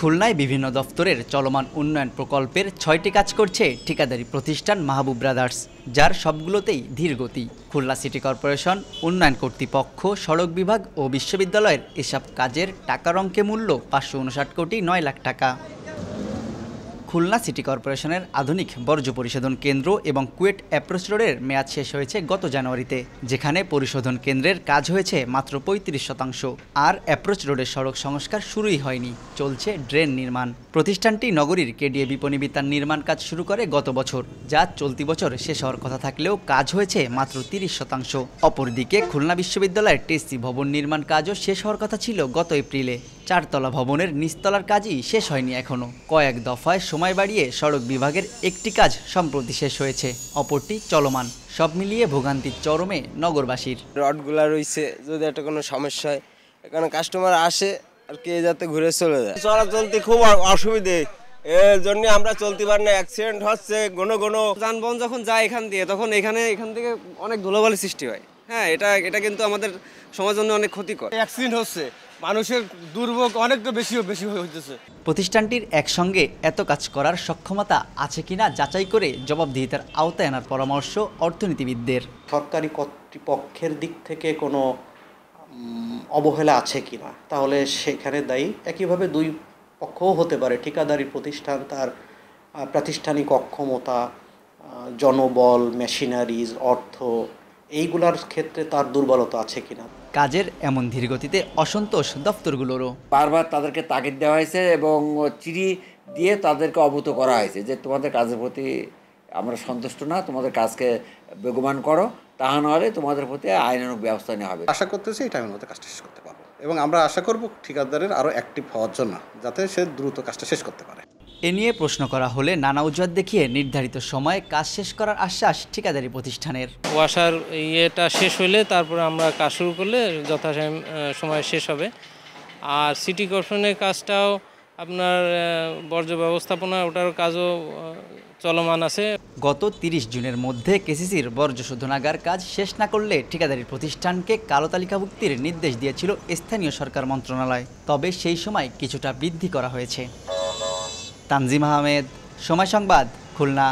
খুলনায় বিভিন্ন দফতরের চলমান উন্নয়ন প্রকল্পের ৬টি কাজ করছে ঠিকাদারি প্রতিষ্ঠান মাহবুব ব্রাদার্স, যার সবগুলোতেই ধীর গতি। খুলনা সিটি কর্পোরেশন, উন্নয়ন কর্তৃপক্ষ, সড়ক বিভাগ ও বিশ্ববিদ্যালয়ের এসব কাজের টাকার অঙ্কে মূল্য ৫৫৯ কোটি ৯ লাখ টাকা। খুলনা সিটি কর্পোরেশনের আধুনিক বর্জ্য পরিশোধন কেন্দ্র এবং কুয়েট অ্যাপ্রোচ রোডের মেয়াদ শেষ হয়েছে গত জানুয়ারিতে, যেখানে পরিশোধন কেন্দ্রের কাজ হয়েছে মাত্র ৩৫%। আর অ্যাপ্রোচ রোডের সড়ক সংস্কার শুরুই হয়নি, চলছে ড্রেন নির্মাণ। প্রতিষ্ঠানটি নগরীর কেডিএ বিপণী বিতান নির্মাণ কাজ শুরু করে গত বছর, যা চলতি বছর শেষ হওয়ার কথা থাকলেও কাজ হয়েছে মাত্র ৩০%। অপরদিকে খুলনা বিশ্ববিদ্যালয়ের টেসি ভবন নির্মাণ কাজও শেষ হওয়ার কথা ছিল গত এপ্রিলে। ৪তলা ভবনের নিচতলার কাজই শেষ হয়নি এখনও। কয়েক দফায় সময় বাড়িয়ে সড়ক বিভাগের একটি কাজ সম্প্রতি শেষ হয়েছে, অপরটি চলমান। সব মিলিয়ে ভোগান্তির চরমে নগরবাসীর। রডগুলা রয়েছে, যদি একটা কোনো সমস্যা হয় এখানে কাস্টমার আসে আর কে যাতে ঘুরে চলে যায়। চলাচলতে খুব অসুবিধে, এর জন্য আমরা চলতে পারি না, অ্যাক্সিডেন্ট হচ্ছে। ঘন যানবাহন যখন যায় এখান দিয়ে, তখন এখান থেকে অনেক ধুলোবালি সৃষ্টি হয়। হ্যাঁ, এটা কিন্তু আমাদের সমাজের জন্য অনেক ক্ষতিকর। অ্যাক্সিডেন্ট হচ্ছে, মানুষের দুর্ভোগ অনেকটা বেশি হইতেছে। প্রতিষ্ঠানটির একসঙ্গে এত কাজ করার সক্ষমতা আছে কিনা যাচাই করে জবাবদিহিতার আওতায় আনার পরামর্শ অর্থনীতিবিদদের। সরকারি কর্তৃপক্ষের দিক থেকে কোনো অবহেলা আছে কিনা, তাহলে সেখানে দায়ী একইভাবে দুই পক্ষও হতে পারে। ঠিকাদারি প্রতিষ্ঠান তার প্রাতিষ্ঠানিক অক্ষমতা, জনবল, মেশিনারিজ, অর্থ, এইগুলার ক্ষেত্রে তার দুর্বলতা আছে কিনা। কাজের এমন ধীরগতিতে অসন্তোষ দফতরগুলোরও। বারবার তাদেরকে তাগিদ দেওয়া হয়েছে এবং চিঠি দিয়ে তাদেরকে অবগত করা হয়েছে যে তোমাদের কাজের প্রতি আমরা সন্তুষ্ট না, তোমাদের কাজকে বেগবান করো, তাহা নাহলে তোমাদের প্রতি আইনানুগ ব্যবস্থা নেওয়া হবে। আশা করতেছি এই টাইমের মধ্যে কাজটা শেষ করতে পারবো এবং আমরা আশা করব ঠিকাদারের আরও অ্যাক্টিভ হওয়ার জন্য, যাতে সে দ্রুত কাজটা শেষ করতে পারে। এ নিয়ে প্রশ্ন করা হলে নানা অজুহাত দেখিয়ে নির্ধারিত সময়ে কাজ শেষ করার আশ্বাস ঠিকাদারি প্রতিষ্ঠানের। ওয়াসার ইয়েটা শেষ হলে তারপরে আমরা কাজ শুরু করলে সময় শেষ হবে। আর সিটি কর্পোরেশনের কাজটাও আপনার বর্জ্য ব্যবস্থাপনা, ওটার কাজও চলমান আছে। গত ৩০ জুনের মধ্যে কেসিসির বর্জ্য শোধনাগার কাজ শেষ না করলে ঠিকাদারি প্রতিষ্ঠানকে কালো তালিকাভুক্তির নির্দেশ দিয়েছিল স্থানীয় সরকার মন্ত্রণালয়। তবে সেই সময় কিছুটা বৃদ্ধি করা হয়েছে। তানজিম আহমেদ, সময় সংবাদ, খুলনা।